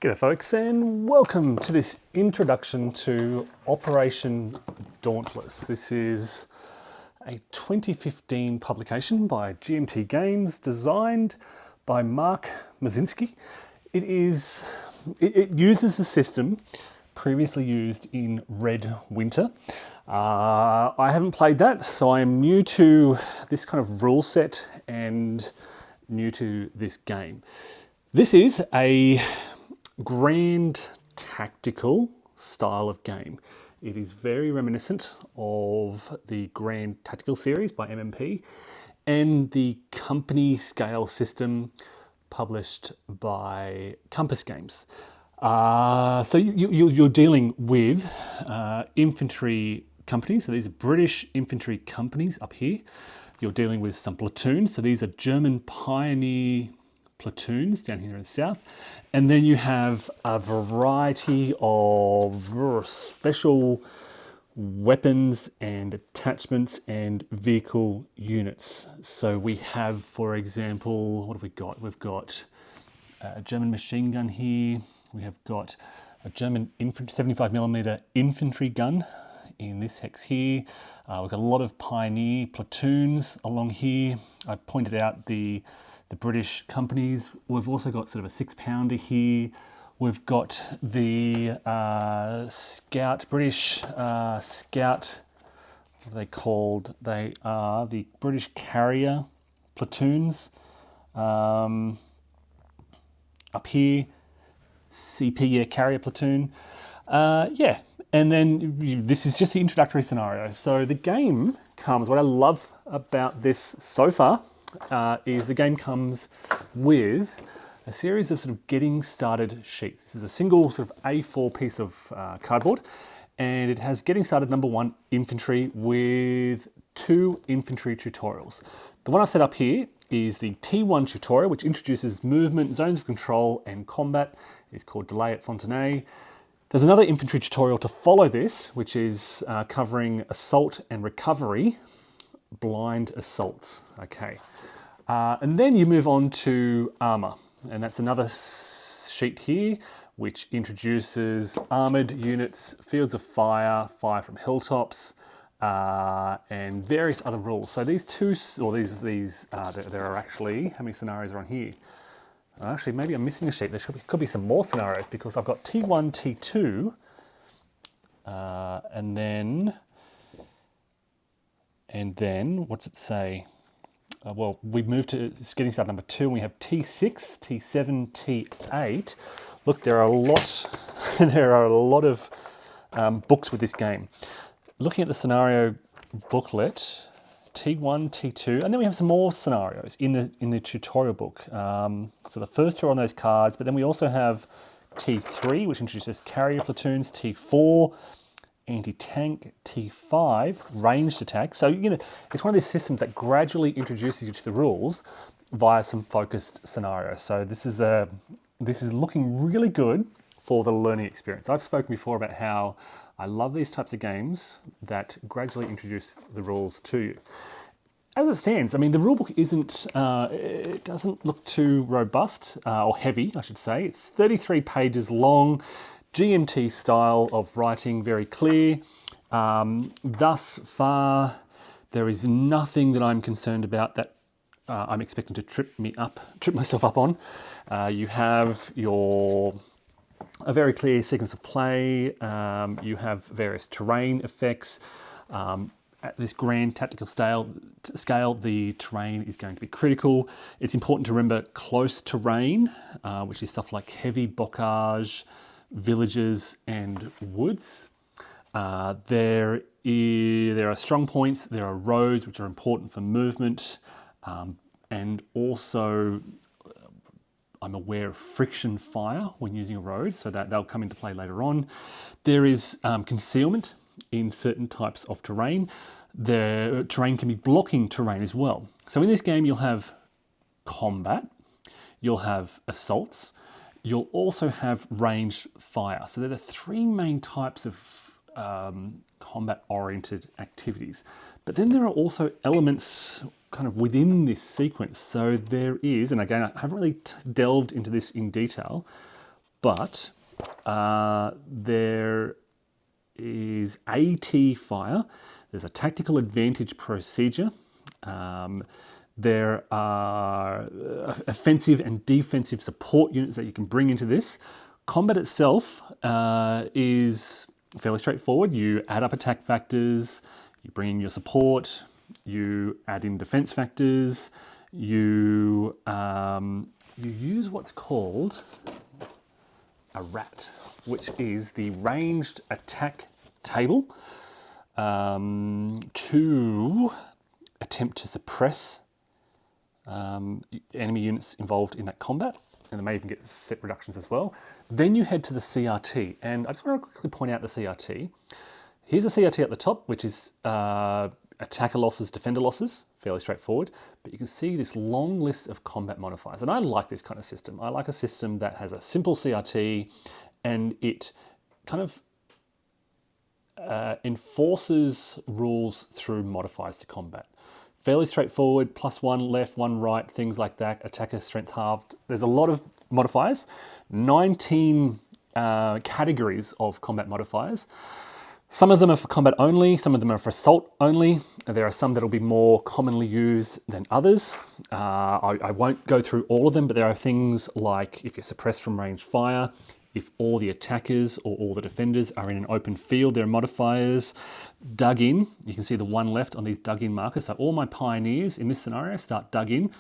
G'day folks, and welcome to this introduction to Operation Dauntless. This is a 2015 publication by GMT Games, designed by Mokszycki. It uses a system previously used in Red Winter. I haven't played that, so I am new to this kind of rule set and new to this game. This is a grand tactical style of game. It is very reminiscent of the Grand Tactical series by MMP and the company scale system published by Compass Games. So you're dealing with infantry companies. So these are British infantry companies up here. You're dealing with some platoons. So these are German pioneer platoons down here in the south. And then you have a variety of special weapons and attachments and vehicle units. So we have, for example, what have we got? We've got a German machine gun here. We have got a German 75mm infantry gun in this hex here. We've got a lot of pioneer platoons along here. I pointed out the British companies. We've also got sort of a 6-pounder here. We've got the British Scout, what are they called? They are the British carrier platoons. Up here, CP, carrier platoon. And then this is just the introductory scenario. So the game comes, what I love about this so far, is the game comes with a series of sort of getting started sheets. This is a single sort of A4 piece of cardboard, and it has getting started number 1 infantry with 2 infantry tutorials. The one I set up here is the T1 tutorial, which introduces movement, zones of control and combat. It's called Delay at Fontenay. There's another infantry tutorial to follow this, which is covering assault and recovery, blind assaults. Okay. And then you move on to armor, and that's another sheet here which introduces armored units, fields of fire, fire from hilltops, and various other rules. So these there are actually, how many scenarios are on here? Actually, maybe I'm missing a sheet. There could be some more scenarios, because I've got T1, T2, and then what's it say? Well, we moved to getting started number 2, and we have T6, T7, T8. Look, there are a lot of books with this game. Looking at the scenario booklet, T1, T2, and then we have some more scenarios in the tutorial book. So the first 2 are on those cards, but then we also have T3, which introduces carrier platoons, T4, anti-tank, T5, ranged attack. So, it's one of these systems that gradually introduces you to the rules via some focused scenarios. So this is looking really good for the learning experience. I've spoken before about how I love these types of games that gradually introduce the rules to you. As it stands, I mean, the rulebook it doesn't look too robust, or heavy, I should say. It's 33 pages long, GMT style of writing, very clear. Thus far, there is nothing that I'm concerned about that I'm expecting to trip myself up on. You have a very clear sequence of play. You have various terrain effects. At this grand tactical scale, the terrain is going to be critical. It's important to remember close terrain, which is stuff like heavy bocage, villages and woods. There are strong points, there are roads which are important for movement, and also I'm aware of friction fire when using a road, so they'll come into play later on. There is concealment in certain types of terrain. The terrain can be blocking terrain as well. So in this game you'll have combat, you'll have assaults, you'll also have ranged fire. So there are 3 main types of combat-oriented activities. But then there are also elements kind of within this sequence. So there is, and again, I haven't really delved into this in detail, but there is AT fire. There's a tactical advantage procedure. There are offensive and defensive support units that you can bring into this. Combat itself is fairly straightforward. You add up attack factors, you bring in your support, you add in defense factors, you use what's called a RAT, which is the ranged attack table, to attempt to suppress enemy units involved in that combat, and they may even get set reductions as well. Then you head to the CRT, and I just want to quickly point out the CRT. Here's a CRT at the top, which is attacker losses, defender losses, fairly straightforward, but you can see this long list of combat modifiers, and I like this kind of system. I like a system that has a simple CRT, and it kind of enforces rules through modifiers to combat. Fairly straightforward, +1 left, 1 right, things like that, attacker strength halved. There's a lot of modifiers, 19 categories of combat modifiers. Some of them are for combat only, some of them are for assault only. There are some that will be more commonly used than others. I won't go through all of them, but there are things like if you're suppressed from ranged fire, if all the attackers or all the defenders are in an open field, there are modifiers. Dug in, you can see the 1 left on these dug in markers. So all my pioneers in this scenario start dug in.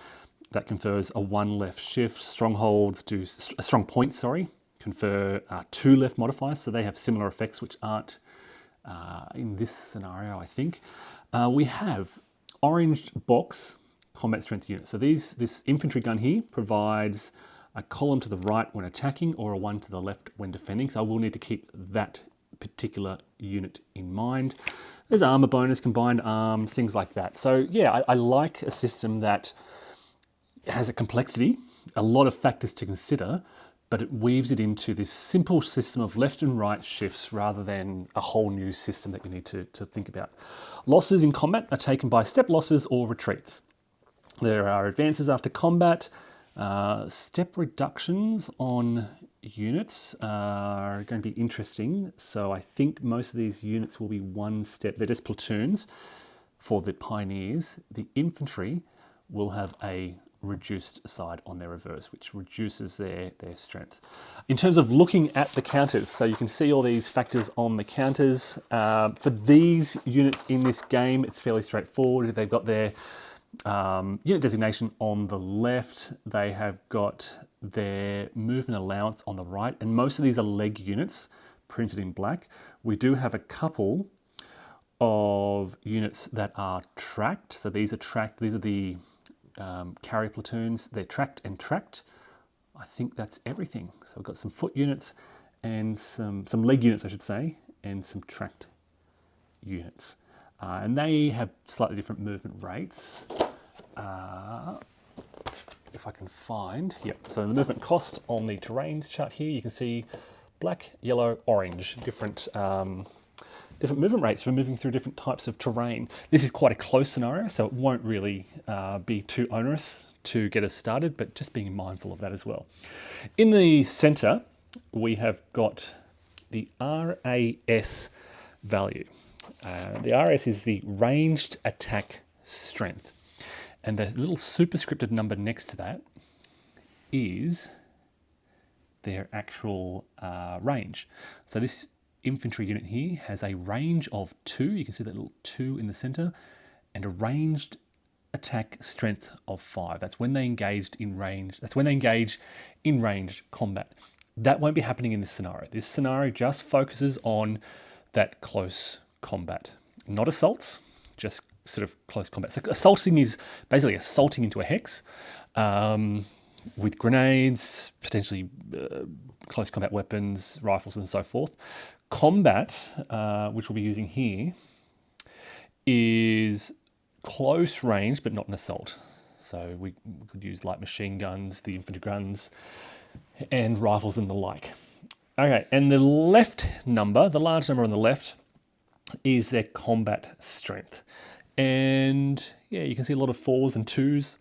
That confers a 1 left shift. Strongholds do, strong points, sorry, confer 2 left modifiers. So they have similar effects which aren't in this scenario, I think. We have orange box combat strength units. So this infantry gun here provides a column to the right when attacking or a 1 to the left when defending. So I will need to keep that particular unit in mind. There's armor bonus, combined arms, things like that. So yeah, I like a system that has a complexity, a lot of factors to consider, but it weaves it into this simple system of left and right shifts rather than a whole new system that you need to think about. Losses in combat are taken by step losses or retreats. There are advances after combat. Step reductions on units are going to be interesting. So I think most of these units will be 1 step. They're just platoons for the pioneers. The infantry will have a reduced side on their reverse, which reduces their strength. In terms of looking at the counters, so you can see all these factors on the counters. For these units in this game, it's fairly straightforward. They've got their unit designation on the left, they have got their movement allowance on the right, and most of these are leg units printed in black. We do have a couple of units that are tracked. So these are tracked, these are the carrier platoons. They're tracked and tracked. I think that's everything. So we've got some foot units and some leg units, I should say, and some tracked units. And they have slightly different movement rates. If I can find, yep. So the movement cost on the terrains chart here, you can see black, yellow, orange, different movement rates for moving through different types of terrain. This is quite a close scenario, so it won't really be too onerous to get us started, but just being mindful of that as well. In the center, we have got the RAS value. The RS is the ranged attack strength, and the little superscripted number next to that is their actual range. So this infantry unit here has a range of 2. You can see that little 2 in the center, and a ranged attack strength of 5. That's when they engaged in range. That's when they engage in ranged combat. That won't be happening in this scenario. This scenario just focuses on that close combat, not assaults, just sort of close combat. So assaulting is basically assaulting into a hex with grenades, potentially close combat weapons, rifles and so forth. Combat, which we'll be using here, is close range but not an assault. So we could use light machine guns, the infantry guns, and rifles and the like. Okay, and the left number, the large number on the left, is their combat strength. And yeah, you can see a lot of 4s and 2s.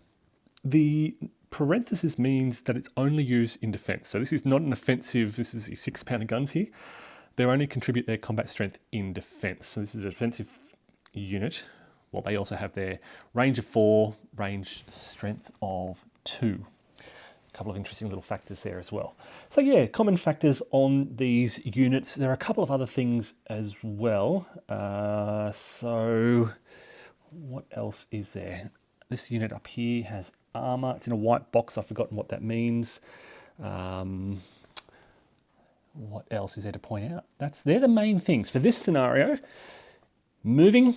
The parenthesis means that it's only used in defense. So this is not an offensive, this is 6-pounder guns here. They only contribute their combat strength in defense. So this is a defensive unit. Well, they also have their range of 4, range strength of 2. A couple of interesting little factors there as well. So yeah, common factors on these units. There are a couple of other things as well. So what else is there? This unit up here has armor. It's in a white box. I've forgotten what that means. What else is there to point out? They're the main things. For this scenario, moving,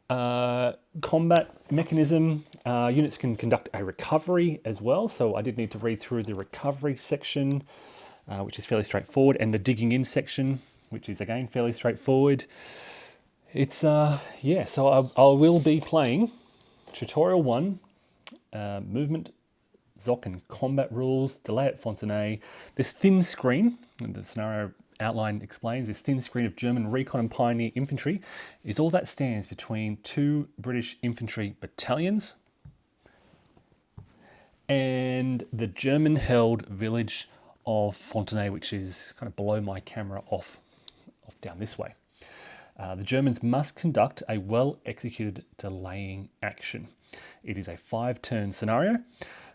combat mechanism, units can conduct a recovery as well. So I did need to read through the recovery section, which is fairly straightforward, and the digging in section, which is again fairly straightforward. It's, yeah, so I will be playing Tutorial 1, movement, Zoc and combat rules, delay at Fontenay. This thin screen, and the scenario outline explains, this thin screen of German recon and pioneer infantry is all that stands between 2 British infantry battalions and the German-held village of Fontenay, which is kind of below my camera off down this way. The Germans must conduct a well-executed delaying action. It is a 5-turn scenario.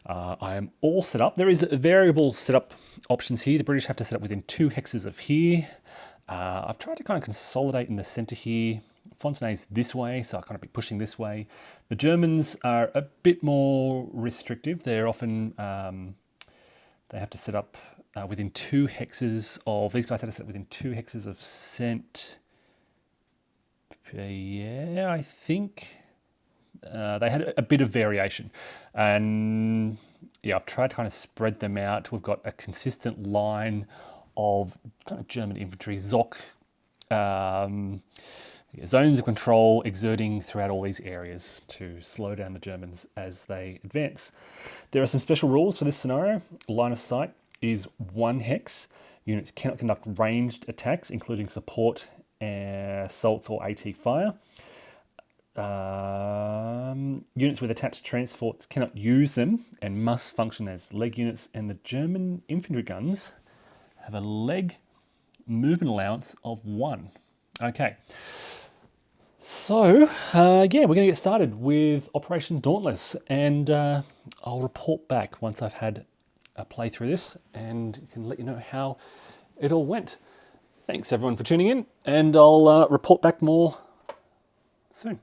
I am all set up. There is variable setup options here. The British have to set up within 2 hexes of here. I've tried to kind of consolidate in the center here. Fontenay's this way, so I'll kind of be pushing this way. The Germans are a bit more restrictive. They're often, they have to set up within 2 hexes of, these guys had to set up within 2 hexes of Cent. Yeah, I think they had a bit of variation, and yeah, I've tried to kind of spread them out. We've got a consistent line of kind of German infantry, Zoc, zones of control exerting throughout all these areas to slow down the Germans as they advance. There are some special rules for this scenario. Line of sight is 1 hex. Units cannot conduct ranged attacks, including support, assaults or AT fire. Units with attached transports cannot use them and must function as leg units, and the German infantry guns have a leg movement allowance of 1. Okay, so yeah, we're going to get started with Operation Dauntless, and I'll report back once I've had a play through this and can let you know how it all went. Thanks everyone for tuning in, and I'll report back more soon.